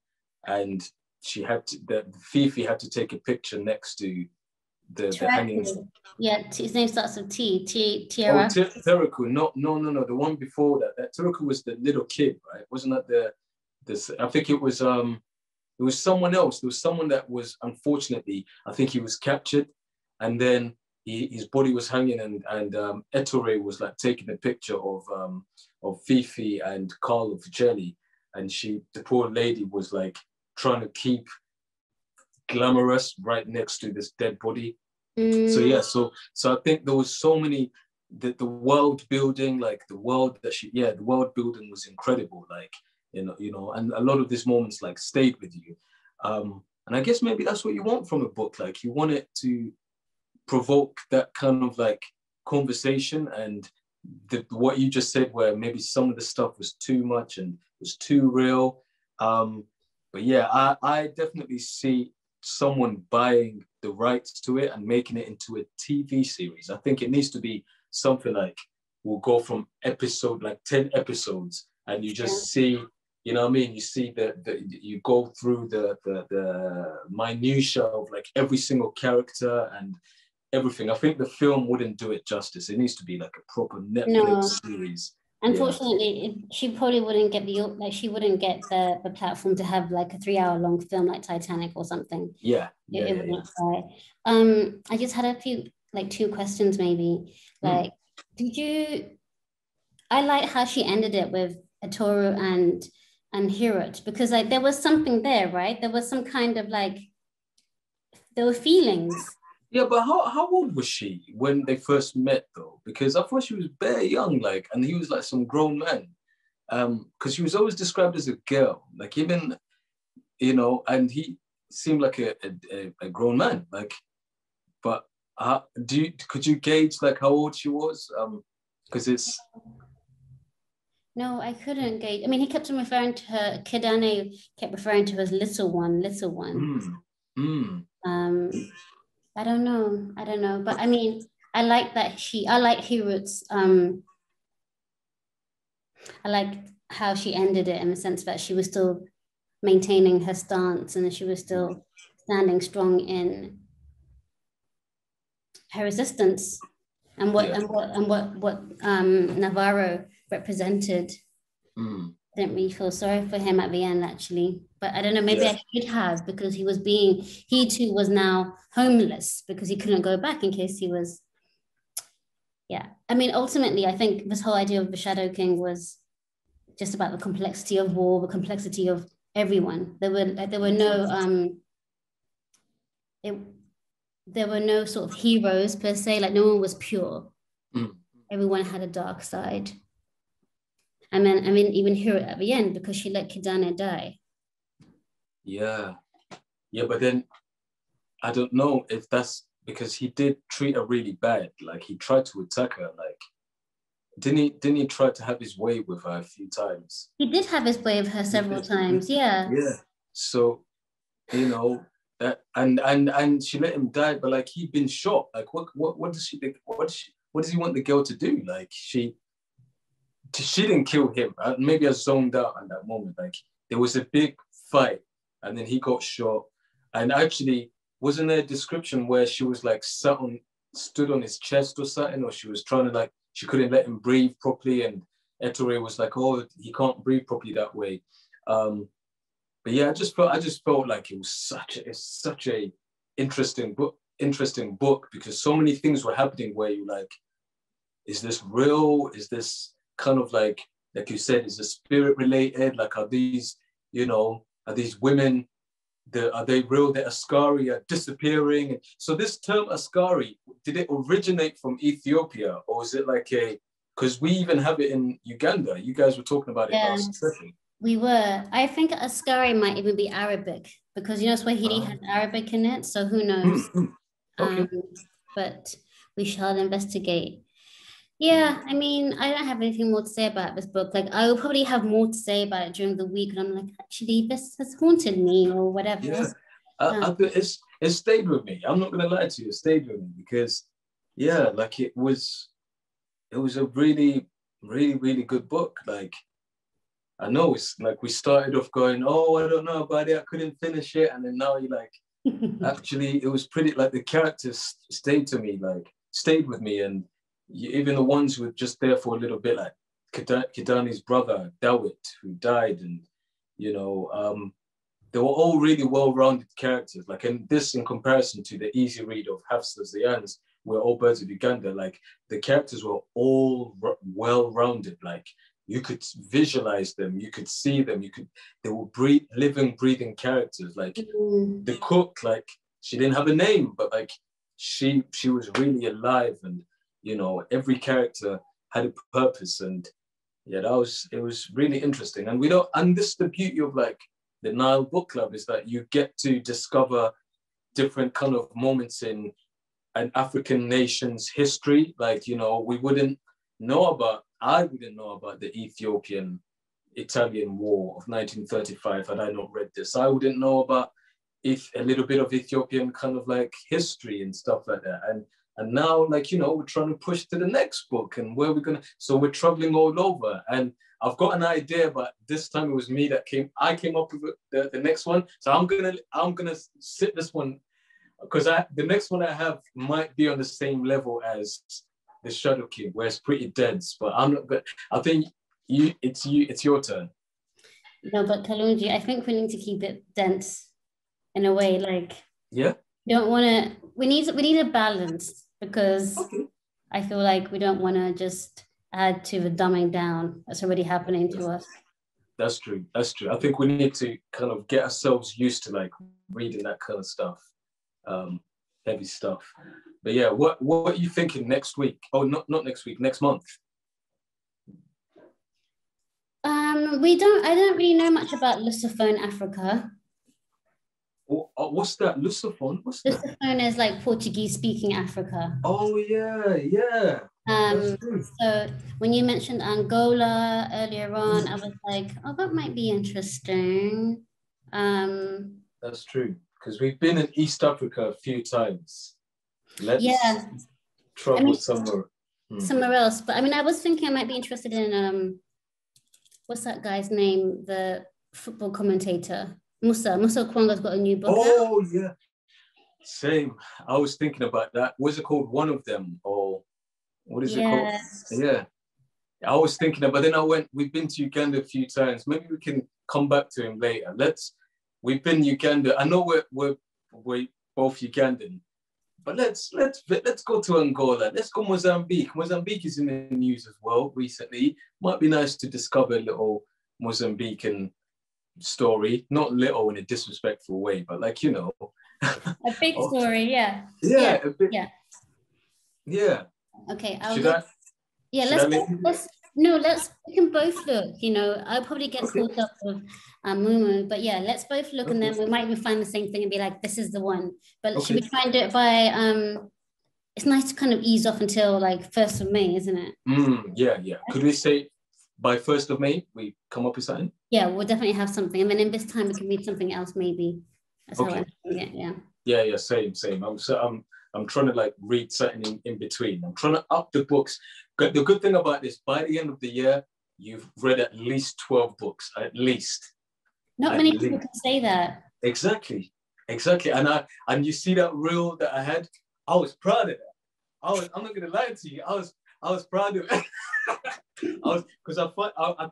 and she had to, the Fifi had to take a picture next to the hanging. Yeah, his name starts with Tiara. Oh, Teruku. No. The one before that Teruku was the little kid, right? Wasn't that this? I think it was someone else. There was someone that was, unfortunately, I think he was captured, and then his body was hanging, and Ettore was like taking a picture of Fifi and Carlo Ficelli, and the poor lady was like trying to keep glamorous right next to this dead body. So yeah, so I think there was so many, the world building, like the world building was incredible, like, you know, and a lot of these moments like stayed with you. And I guess maybe that's what you want from a book, like you want it to provoke that kind of like conversation, and what you just said, where maybe some of the stuff was too much and was too real. But yeah, I definitely see someone buying the rights to it and making it into a TV series. I think it needs to be something like, we'll go from episode, like 10 episodes, and you just see, you know what I mean? You see you go through the minutia of like every single character and everything. I think the film wouldn't do it justice. It needs to be like a proper Netflix series. Unfortunately, she probably wouldn't get the platform to have like a 3-hour long film like Titanic or something. It wouldn't fly. I just had a few, like 2 questions maybe. Like, I like how she ended it with Atoru and Hirut, because like there was something there, right? There was some kind of like, there were feelings. Yeah, but how old was she when they first met though? Because I thought she was very young, like, and he was like some grown man. Because she was always described as a girl, like, even, you know, and he seemed like a grown man, like. But could you gauge like how old she was? Because it's. No, I couldn't gauge. I mean, he kept on referring to her. Kidane kept referring to her as little one. I don't know. But I mean, I like Hirut's, I like how she ended it, in the sense that she was still maintaining her stance and she was still standing strong in her resistance and what Navarro represented. I didn't really feel sorry for him at the end, actually. But I don't know, maybe I should have, because he too was now homeless because he couldn't go back in case he was. Yeah. I mean, ultimately, I think this whole idea of the Shadow King was just about the complexity of war, the complexity of everyone. There were no sort of heroes per se, like no one was pure. Everyone had a dark side. I mean, even Hirut at the end, because she let Kidane die. Yeah, but then I don't know if that's because he did treat her really bad. Like, he tried to attack her, like, didn't he try to have his way with her a few times? He did have his way with her several times, yeah. Yeah. So, you know, that and she let him die, but like he'd been shot. Like what does she think? What does he want the girl to do? Like she didn't kill him. Maybe I zoned out at that moment. Like there was a big fight, and then he got shot. And actually, wasn't there a description where she was like stood on his chest or something, or she was trying to like she couldn't let him breathe properly, and Ettore was like, "Oh, he can't breathe properly that way." But yeah, I just felt like it was such a interesting book because so many things were happening where you like, is this real? Is this kind of like you said, is the spirit related? Like, are these women, are they real? The Askari are disappearing. So this term Askari, did it originate from Ethiopia, or is it like because we even have it in Uganda? You guys were talking about it last session. We were. I think Askari might even be Arabic because Swahili has Arabic in it, so who knows? Okay. But we shall investigate. Yeah, I mean, I don't have anything more to say about this book. Like, I will probably have more to say about it during the week, and I'm like, actually, this has haunted me or whatever. Yeah, it stayed with me. I'm not gonna lie to you, it stayed with me because, yeah, like it was a really, really, really good book. Like, I know it's like we started off going, oh, I don't know about it, I couldn't finish it, and then now you're like, actually, it was pretty. Like the characters stayed with me, and even the ones who were just there for a little bit, like Kidani's brother Dawit, who died, and they were all really well-rounded characters. Like, and this in comparison to the easy read of Hafsa Ziyan's We're All Birds of Uganda, like the characters were all well-rounded. Like you could visualize them, you could see them, they were living, breathing characters. Like the cook, like she didn't have a name, but like she was really alive, and every character had a purpose. And yeah, it was really interesting. And this is the beauty of like the Nile Book Club, is that you get to discover different kind of moments in an African nation's history. Like, I wouldn't know about the Ethiopian-Italian War of 1935 had I not read this. I wouldn't know about a little bit of Ethiopian kind of like history and stuff like that. And now, like, we're trying to push to the next book, and where we're gonna, so we're traveling all over. And I've got an idea, but this time it was me that I came up with the next one. So I'm gonna sit this one, because the next one I have might be on the same level as the Shadow King, where it's pretty dense. But I'm not good. I think it's your turn. No, but Kalungi, I think we need to keep it dense in a way. Like, yeah, we need a balance, because I feel like we don't want to just add to the dumbing down that's already happening to us. That's true. I think we need to kind of get ourselves used to like reading that kind of stuff, heavy stuff. But yeah, what are you thinking next week? Oh, not next week, next month. I don't really know much about Lusophone Africa. What's that? Lusophone? What's that? Lusophone is like Portuguese speaking Africa. Oh yeah. So when you mentioned Angola earlier on, I was like, oh, that might be interesting. That's true, because we've been in East Africa a few times. Let's travel somewhere else. But I mean, I was thinking I might be interested in what's that guy's name? The football commentator, Musa Kwanga's got a new book. Oh yeah, same. I was thinking about that. What's it called? One of Them, or what is it called? Yeah, I was thinking about. Then we've been to Uganda a few times. Maybe we can come back to him later. We've been Uganda. I know we're both Ugandan, but let's go to Angola. Let's go Mozambique. Mozambique is in the news as well recently. Might be nice to discover a little Mozambican story. Not little in a disrespectful way, but like, a big story. Yeah. Yeah. A bit. Yeah. Okay. We can both look. I'll probably get caught up with Mumu, but yeah, let's both look, and then we might even find the same thing and be like, this is the one. But should we try and do it by it's nice to kind of ease off until like 1st of May, isn't it? Yeah. Could we say by 1st of May, we come up with something? Yeah, we'll definitely have something. And then in this time, we can read something else, maybe. That's Okay. how I'm doing it, yeah. Yeah, same. I'm trying to like read something in between. I'm trying to up the books. But the good thing about this, by the end of the year, you've read at least 12 books, at least. Not many people can say that. Exactly. And you see that reel that I had? I was proud of that. I'm not gonna lie to you. I was proud of it. Because I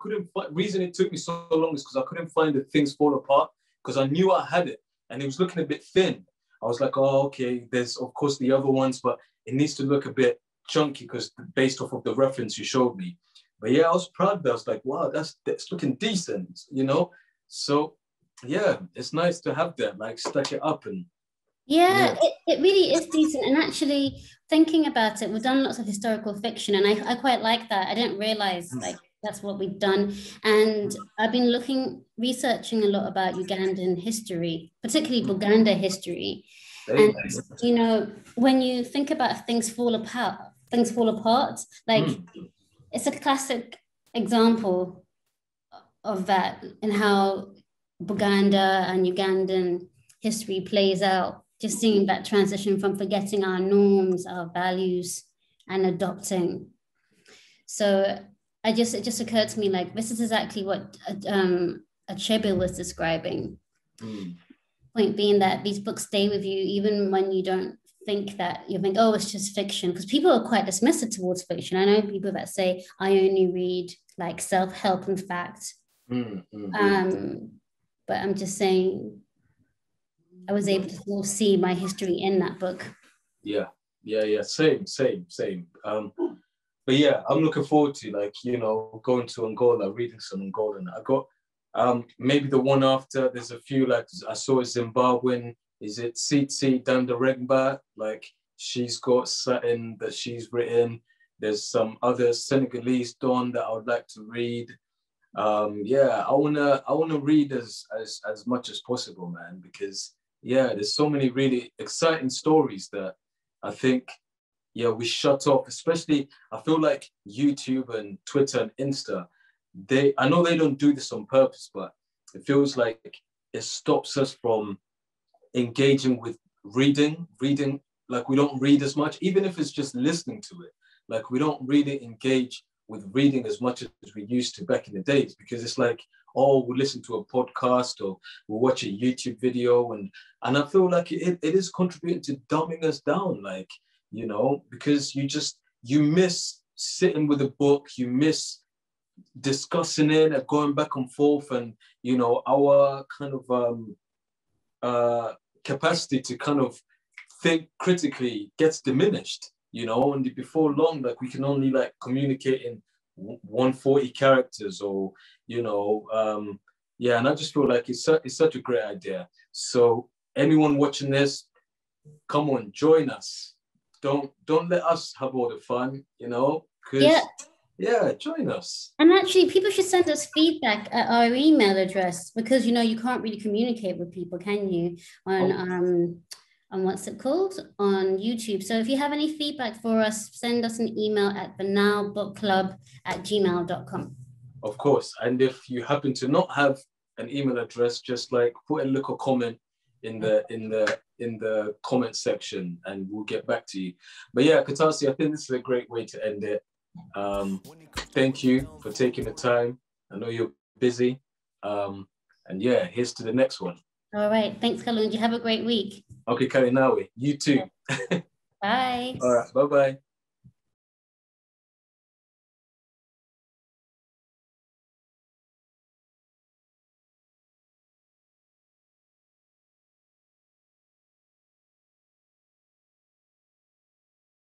couldn't find, reason it took me so long is because I couldn't find the Things Fall Apart, because I knew I had it and it was looking a bit thin. I was like, oh, okay, there's of course the other ones, but it needs to look a bit chunky because based off of the reference you showed me. But yeah, I was proud of that. I was like, wow, that's looking decent, you know? So yeah, it's nice to have that, like stack it up and yeah. It really is decent. And actually thinking about it, we've done lots of historical fiction and I quite like that. I didn't realize like that's what we've done. And I've been researching a lot about Ugandan history, particularly Buganda history. And you know, when you think about things fall apart, like it's a classic example of that and how Buganda and Ugandan history plays out, just seeing that transition from forgetting our norms, our values, and adopting. So it just occurred to me, like, this is exactly what Achebe was describing. Point being that these books stay with you even when you don't think that, you think, oh, it's just fiction, because people are quite dismissive towards fiction. I know people that say, I only read like self-help and fact. But I'm just saying, I was able to see my history in that book. Yeah. Same. But yeah, I'm looking forward to, like, you know, going to Angola, reading some Angolan. I got maybe the one after. There's a few, like I saw a Zimbabwean. Is it Tsitsi Dandaregba? Like she's got something that she's written. There's some other Senegalese Don that I would like to read. Yeah, I wanna read as much as possible, man, because yeah, there's so many really exciting stories that I think, yeah, we shut off. Especially, I feel like YouTube and Twitter and Insta, I know they don't do this on purpose, but it feels like it stops us from engaging with reading. Like we don't read as much, even if it's just listening to it. Like we don't really engage with reading as much as we used to back in the days, because it's like, oh, we'll listen to a podcast or we'll watch a YouTube video. And I feel like it is contributing to dumbing us down, like, you know, because you miss sitting with a book, you miss discussing it and going back and forth, and, you know, our kind of capacity to kind of think critically gets diminished, you know, and before long, like we can only like communicate in 140 characters or, you know, yeah, and I just feel like it's such a great idea. So anyone watching this, come on, join us. Don't let us have all the fun, you know, because yeah, join us. And actually, people should send us feedback at our email address, because, you know, you can't really communicate with people, can you, on what's it called, on YouTube. So if you have any feedback for us, send us an email at thenileBookClub@gmail.com. Of course. And if you happen to not have an email address, just like put a little comment in the comment section and we'll get back to you. But yeah, Katasi, I think this is a great way to end it. Thank you for taking the time. I know you're busy. And yeah, here's to the next one. All right. Thanks, Kalungi. Have a great week. Okay, Kalinawe. You too. Bye. All right. Bye-bye.